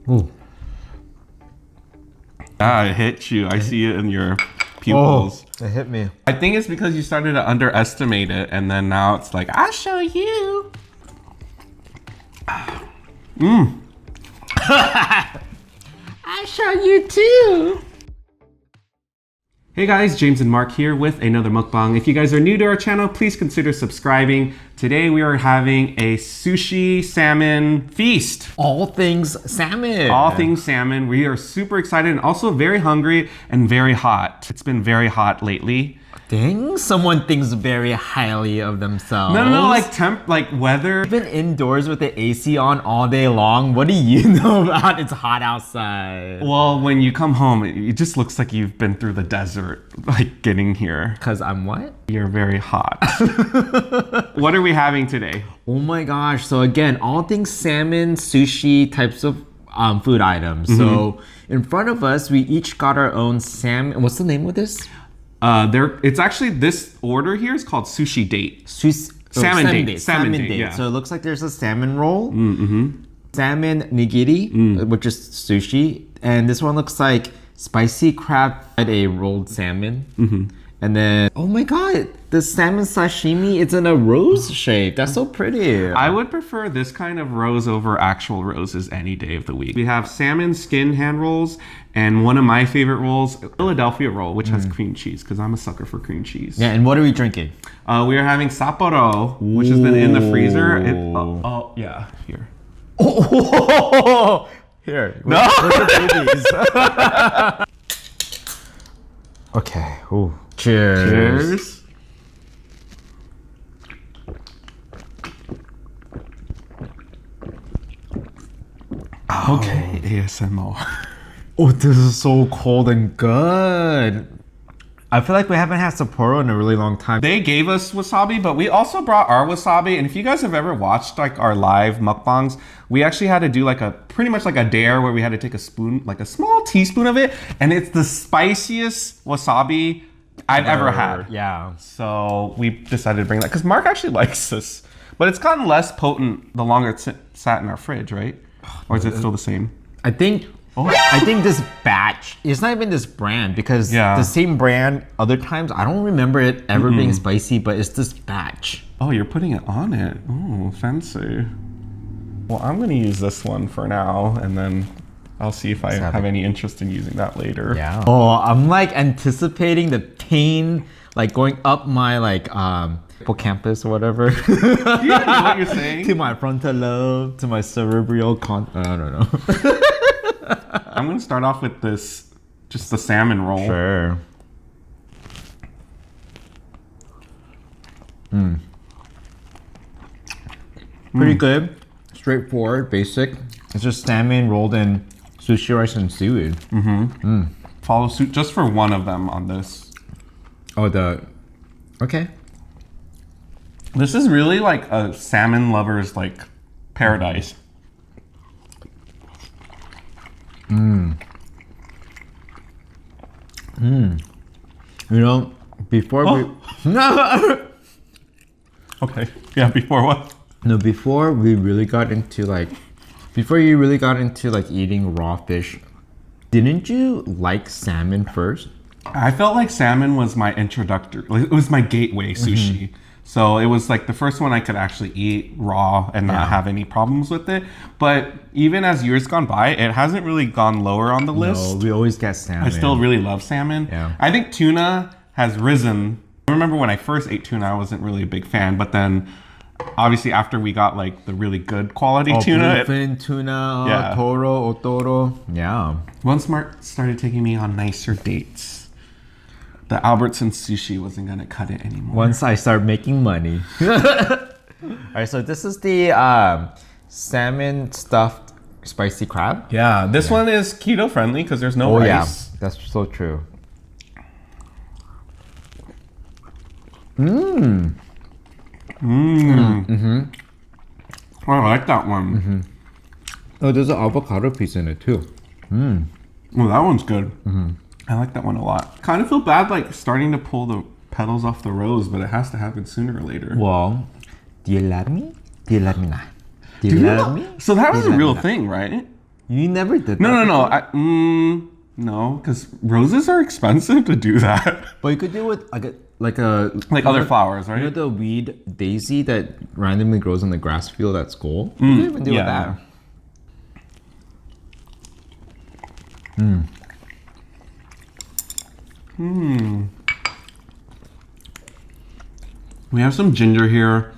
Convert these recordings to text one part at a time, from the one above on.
Ooh. Yeah, it hit you. I see it in your pupils. Oh, it hit me. I think it's because you started to underestimate it, and then now it's like, I'll show you. I'll show you too. Hey guys, James and Mark here with another mukbang. If you guys are new to our channel, please consider subscribing. Today we are having a sushi salmon feast. All things salmon. All things salmon. We are super excited and also very hungry and very hot. It's been very hot lately. Dang, someone thinks very highly of themselves. No, like weather. I've been indoors with the AC on all day long. What do you know about it's hot outside? Well, when you come home, it just looks like you've been through the desert, like getting here. Cause I'm what? You're very hot. What are we having today? Oh my gosh, so again, all things salmon, sushi types of food items. So in front of us, we each got our own salmon. What's the name of this? It's actually, this order here is called Sushi Date. Salmon date. Yeah. So it looks like there's a salmon roll, salmon nigiri, which is sushi, and this one looks like spicy crab and a rolled salmon. And then, oh my god, the salmon sashimi, it's in a rose shape. That's so pretty. I would prefer this kind of rose over actual roses any day of the week. We have salmon skin hand rolls, and one of my favorite rolls, Philadelphia roll, which has cream cheese, because I'm a sucker for cream cheese. Yeah, and what are we drinking? We are having Sapporo, which has been in the freezer. Yeah, here. Oh, here. No. Where's the babies? Okay. Ooh. Cheers. Okay, ASMR. Oh, this is so cold and good. I feel like we haven't had Sapporo in a really long time. They gave us wasabi, but we also brought our wasabi. And if you guys have ever watched like our live mukbangs, we actually had to do like pretty much like a dare where we had to take a spoon, like a small teaspoon of it. And it's the spiciest wasabi I've ever had. Yeah. So we decided to bring that because Mark actually likes this, but it's gotten less potent the longer it's sat in our fridge, right? Or is it still the same? I think this batch, it's not even this brand because the same brand other times, I don't remember it ever being spicy, but it's this batch. Oh, you're putting it on it. Oh, fancy. Well, I'm gonna use this one for now, and then I'll see if I have any interest in using that later. Yeah. Oh, I'm like anticipating the pain, like going up my like hippocampus or whatever. Do you know what you're saying? To my frontal lobe, to my cerebral I don't know. I'm gonna start off with this, just the salmon roll. Sure. Pretty good. Straightforward, basic. It's just salmon rolled in sushi rice and seaweed. Follow suit just for one of them on this. Oh, okay. This is really like a salmon lover's like paradise. You know, before we Okay. Yeah, before what? No, before we really got into like eating raw fish, didn't you like salmon first? I felt like salmon was my introductory, it was my gateway sushi. So it was like the first one I could actually eat raw and not have any problems with it. But even as years gone by, it hasn't really gone lower on the list. No, we always get salmon. I still really love salmon. Yeah. I think tuna has risen. I remember when I first ate tuna, I wasn't really a big fan, but then obviously after we got like the really good quality tuna. Bluefin tuna, toro, otoro. Yeah. Once Mark started taking me on nicer dates, the Albertson sushi wasn't gonna cut it anymore. Once I start making money. Alright, so this is the salmon stuffed spicy crab. Yeah, this one is keto friendly because there's no rice. Yeah, that's so true. Oh, I like that one. Oh, there's an avocado piece in it too. Oh, that one's good. I like that one a lot. Kind of feel bad like starting to pull the petals off the rose, but it has to happen sooner or later. Well, do you love me? Do you love me not? Do you love me? So that was a real thing, right? You never did that. No. No, because roses are expensive to do that. But you could do it with like other flowers, right? You know the weed daisy that randomly grows in the grass field at school? You could even do with that. We have some ginger here.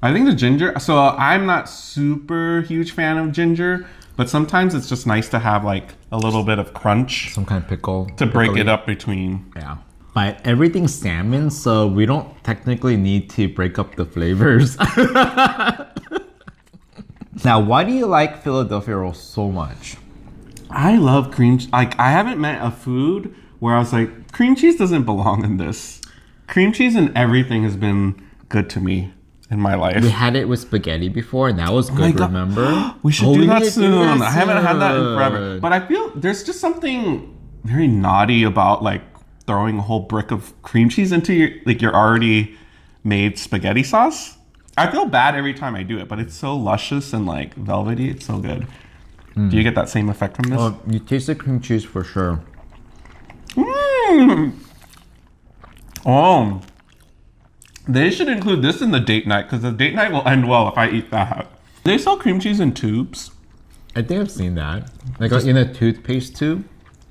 I think the ginger, so I'm not super huge fan of ginger, but sometimes it's just nice to have like a little bit of crunch. Some kind of pickle. To break it up between. Yeah. But everything's salmon, so we don't technically need to break up the flavors. Now, why do you like Philadelphia rolls so much? I love cream cheese. Like, I haven't met a food where I was like, cream cheese doesn't belong in this. Cream cheese and everything has been good to me in my life. We had it with spaghetti before, and that was good, remember? We should do that soon. I haven't had that in forever. But I feel there's just something very naughty about like throwing a whole brick of cream cheese into your already made spaghetti sauce. I feel bad every time I do it, but it's so luscious and like velvety. It's so good. Do you get that same effect from this? Oh, you taste the cream cheese for sure. Oh, they should include this in the date night because the date night will end well if I eat that. They sell cream cheese in tubes. I think I've seen that. Like in a toothpaste tube.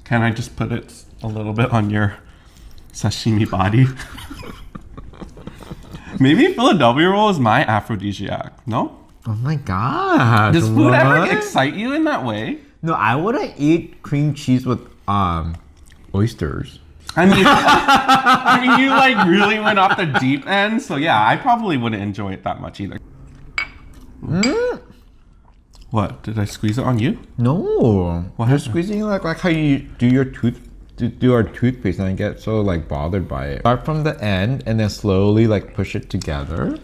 Can I just put it a little bit on your sashimi body? Maybe Philadelphia roll is my aphrodisiac. No? Oh my god. Does food ever excite you in that way? No, I wouldn't eat cream cheese with oysters. I mean, you like really went off the deep end, so yeah, I probably wouldn't enjoy it that much either. What? Did I squeeze it on you? No. What? You're squeezing like how you do our toothpaste, and I get so like bothered by it. Start from the end and then slowly like push it together.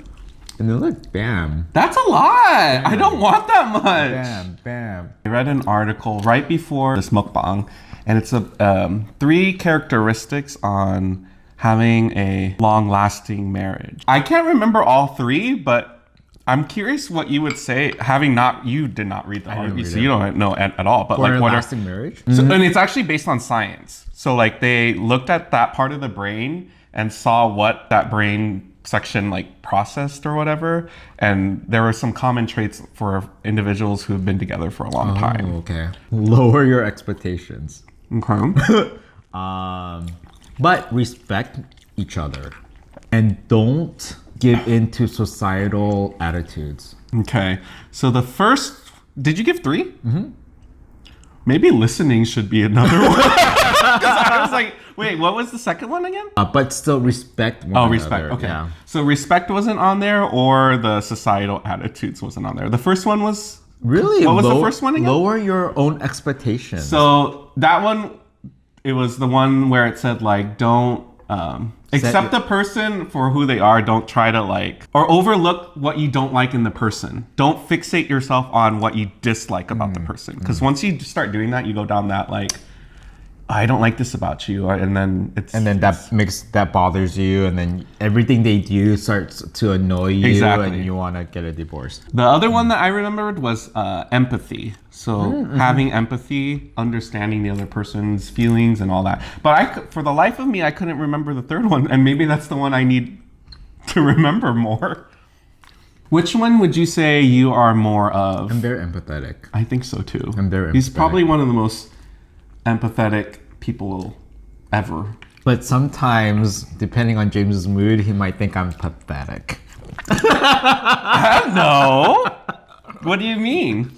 And then look, bam. That's a lot. Bam. I don't want that much. Bam, bam. I read an article right before this mukbang, and it's 3 characteristics on having a long-lasting marriage. I can't remember all 3, but I'm curious what you would say, you did not read the article, so you don't know at all. But for like, what lasting marriage? So, and it's actually based on science. So like they looked at that part of the brain and saw what that brain section like processed or whatever, and there were some common traits for individuals who have been together for a long time. Okay. Lower your expectations. Okay. But respect each other and don't give into societal attitudes. Okay. So the first, did you give 3? Mm-hmm. Maybe listening should be another one. Because I was like, wait, what was the second one again? But still respect one another. Respect. Okay. Yeah. So respect wasn't on there, or the societal attitudes wasn't on there. The first one was... Really? What was the first one again? Lower your own expectations. So that one, it was the one where it said like, don't accept the person for who they are. Don't try to like, or overlook what you don't like in the person. Don't fixate yourself on what you dislike about the person. Because once you start doing that, you go down that like, I don't like this about you, and then that bothers you, and then everything they do starts to annoy you, and you want to get a divorce. The other one that I remembered was empathy. So having empathy, understanding the other person's feelings and all that. But for the life of me, I couldn't remember the third one, and maybe that's the one I need to remember more. Which one would you say you are more of? I'm very empathetic. I think so too. I'm very empathetic. He's probably one of the most empathetic people ever. But sometimes, depending on James's mood, he might think I'm pathetic. No. What do you mean?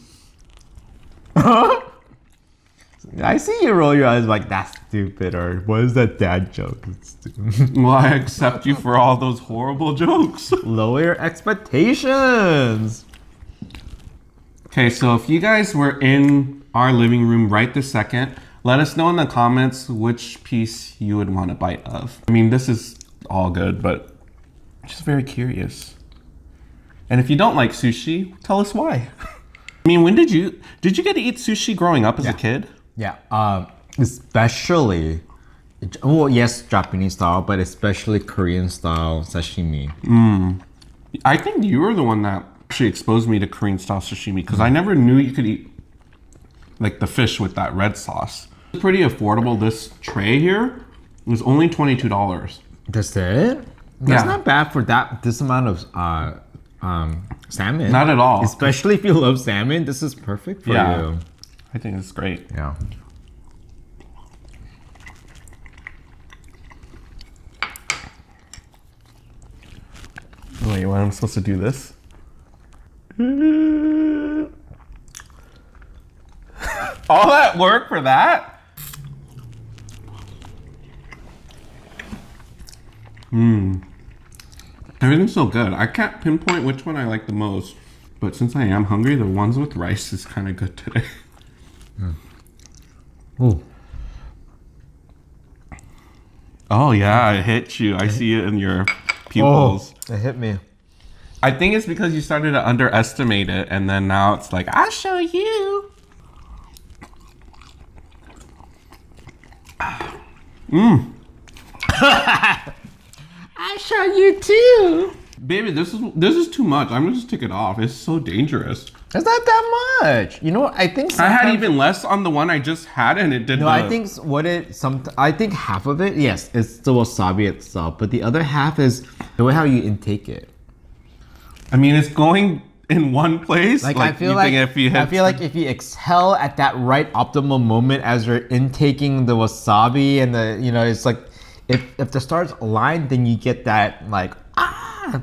I see you roll your eyes like, that's stupid, or what is that dad joke? It's stupid. Well, I accept you for all those horrible jokes. Lower your expectations. Okay, so if you guys were in our living room right this second, let us know in the comments which piece you would want a bite of. I mean, this is all good, but I'm just very curious. And if you don't like sushi, tell us why. I mean, when did you get to eat sushi growing up as a kid? Yeah, especially, well, yes, Japanese style, but especially Korean style sashimi. I think you were the one that actually exposed me to Korean style sashimi, because I never knew you could eat like the fish with that red sauce. It's pretty affordable. This tray here was only $22. That's it? That's Yeah. not bad for this amount of salmon. Not at all. Especially if you love salmon, this is perfect for you. I think it's great. Yeah. Wait, what am I supposed to do this? All that work for that? Everything's so good. I can't pinpoint which one I like the most, but since I am hungry, the ones with rice is kind of good today. Ooh. Oh yeah, it hit you. I see it in your pupils. It hit me. I think it's because you started to underestimate it, and then now it's like, I'll show you. I show you too. Baby, this is too much. I'm gonna just take it off. It's so dangerous. It's not that much. You know what? I think I had sometimes- even less on the one I just had, and it did. No, I think I think half of it, yes, it's the wasabi itself, but the other half is the way how you intake it. I mean, it's going in one place. Like I feel you like think if you hit, I feel like if you exhale at that right optimal moment as you're intaking the wasabi and it's like if the stars align, then you get that like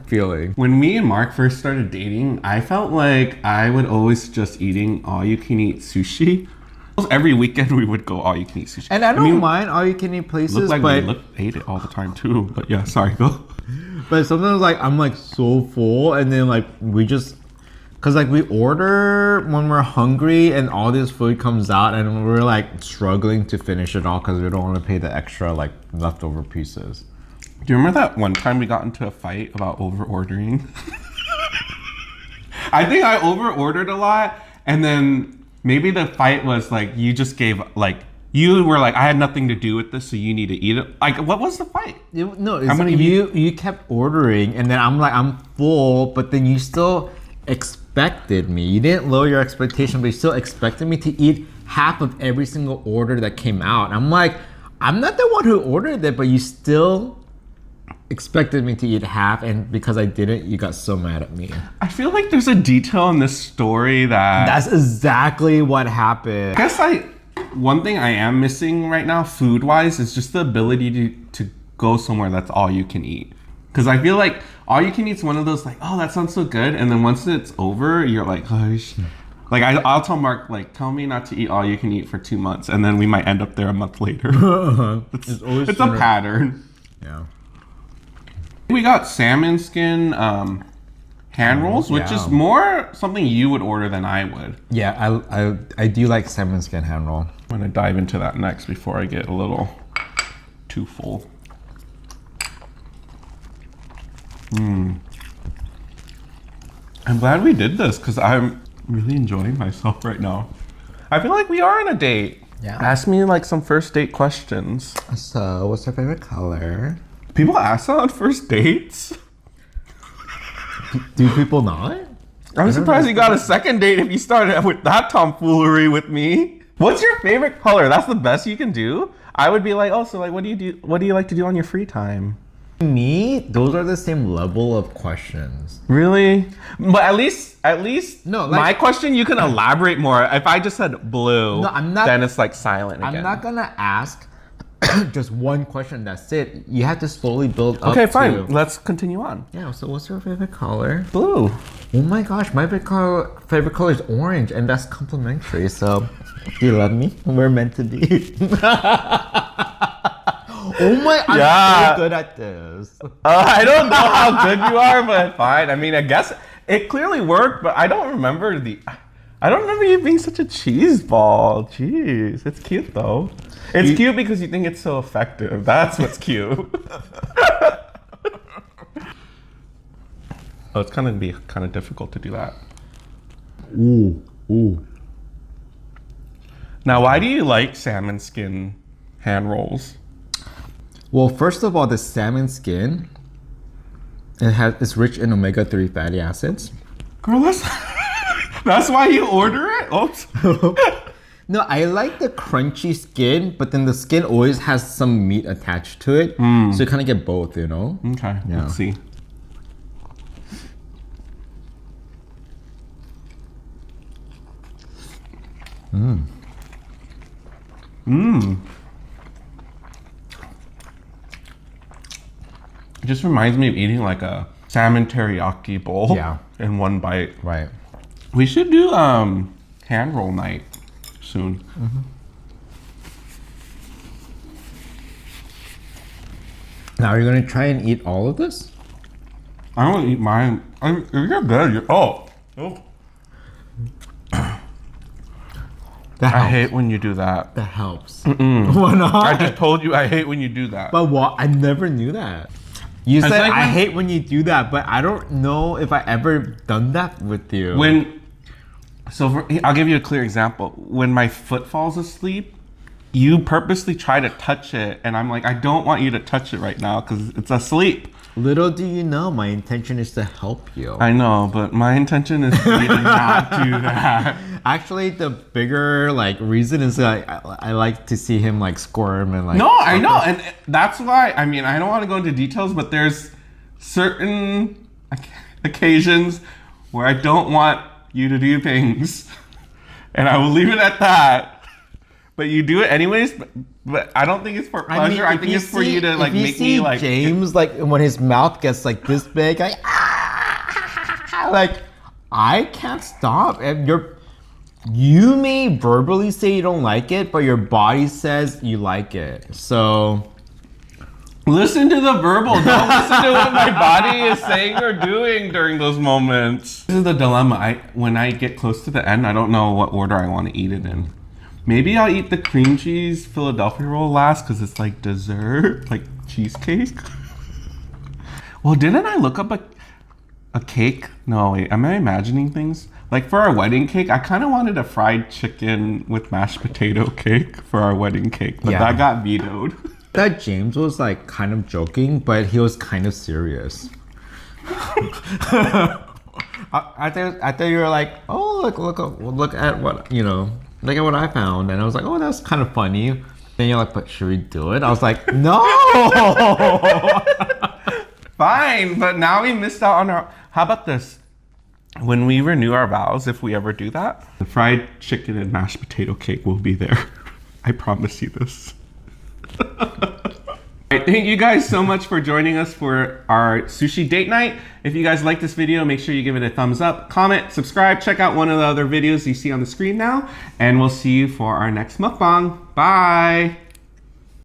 feeling. When me and Mark first started dating, I felt like I would always suggest eating all-you-can-eat sushi. Almost every weekend we would go all-you-can-eat sushi. And I don't mind all you can eat places, Looked like but we ate it all the time too. But yeah, sorry, go. But sometimes like I'm like so full, and then like we just, cause like we order when we're hungry, and all this food comes out, and we're like struggling to finish it all because we don't want to pay the extra like leftover pieces. Do you remember that one time we got into a fight about over-ordering? I think I over-ordered a lot, and then maybe the fight was like you just gave like you were like I had nothing to do with this, so you need to eat it. Like what was the fight? No, it's I'm gonna like you kept ordering, and then I'm like I'm full, but then you still expected me. You didn't lower your expectation, but you still expected me to eat half of every single order that came out. I'm like, I'm not the one who ordered it, but you still expected me to eat half, and because I didn't, you got so mad at me. I feel like there's a detail in this story that That's exactly what happened. I guess one thing I am missing right now, food-wise, is just the ability to go somewhere that's all you can eat. Because I feel like all you can eat is one of those like, oh, that sounds so good, and then once it's over, you're like, oh, like I'll tell Mark like, tell me not to eat all you can eat for 2 months, and then we might end up there a month later. It's a pattern. Yeah. We got salmon skin hand rolls, which is more something you would order than I would. Yeah, I do like salmon skin hand roll. I'm gonna dive into that next before I get a little too full. I'm glad we did this because I'm really enjoying myself right now. I feel like we are on a date. Yeah. Ask me like some first date questions. So, what's your favorite color? People ask that on first dates? Do people not? I'm surprised you got a second date if you started with that tomfoolery with me. What's your favorite color? That's the best you can do? I would be like, oh, so like, what do you like to do on your free time? Me, those are the same level of questions. Really? But at least No, like- my question you can elaborate more. If I just said blue, No, I'm not- then it's like silent again. I'm not gonna ask just one question, that's it. You have to slowly build up. Okay, fine. to- Let's continue on. Yeah, so what's your favorite color? Blue. Oh my gosh, my favorite color is orange, and that's complimentary. So, do you love me? We're meant to be. Oh my, I'm Yeah. so good at this. I don't know how good you are, but fine. I mean, I guess it clearly worked, but I don't remember you being such a cheese ball. Jeez, it's cute though. It's cute because you think it's so effective. That's what's cute. Oh, it's gonna be kind of difficult to do that. Ooh. Now, why do you like salmon skin hand rolls? Well, first of all, the salmon skin, it's rich in omega-3 fatty acids. Girl, that's why you order it? Oops. No, I like the crunchy skin, but then the skin always has some meat attached to it. So you kind of get both, you know? Okay, Yeah. let's see. It just reminds me of eating like a salmon teriyaki bowl in one bite. Right. We should do hand roll night soon. Now, are you going to try and eat all of this? I don't eat mine. If you're good, oh. That I helps. hate when you do that. That helps. Why not? I just told you I hate when you do that. But what? I never knew that. You said like I when- hate when you do that, but I don't know if I ever done that with you. I'll give you a clear example. When my foot falls asleep, you purposely try to touch it, and I'm like, I don't want you to touch it right now because it's asleep. Little do you know, my intention is to help you. I know, but my intention is for you to not do that. Actually, the bigger reason is that I like to see him squirm and No, I know, and that's why. I mean, I don't want to go into details, but there's certain occasions where I don't want you to do things, and I will leave it at that. But you do it anyways. But I don't think it's for pleasure. I think it's for you to make me James when his mouth gets this big, I can't stop. And you may verbally say you don't like it, but your body says you like it. So listen to the verbal. Don't listen to what my body is saying or doing during those moments. This is the dilemma. When I get close to the end, I don't know what order I want to eat it in. Maybe I'll eat the cream cheese Philadelphia roll last because it's dessert, cheesecake. Well, didn't I look up a cake? No, wait, am I imagining things? For our wedding cake, I kind of wanted a fried chicken with mashed potato cake for our wedding cake, but that got vetoed. That James was kind of joking, but he was kind of serious. I thought you were oh, look at what, look at what I found. And I was oh, that's kind of funny. Then you're but should we do it? I was no! Fine, but now we missed out on our... How about this? When we renew our vows, if we ever do that, the fried chicken and mashed potato cake will be there. I promise you this. Thank you guys so much for joining us for our sushi date night. If you guys like this video, make sure you give it a thumbs up, comment, subscribe, check out one of the other videos you see on the screen now, and we'll see you for our next mukbang. Bye!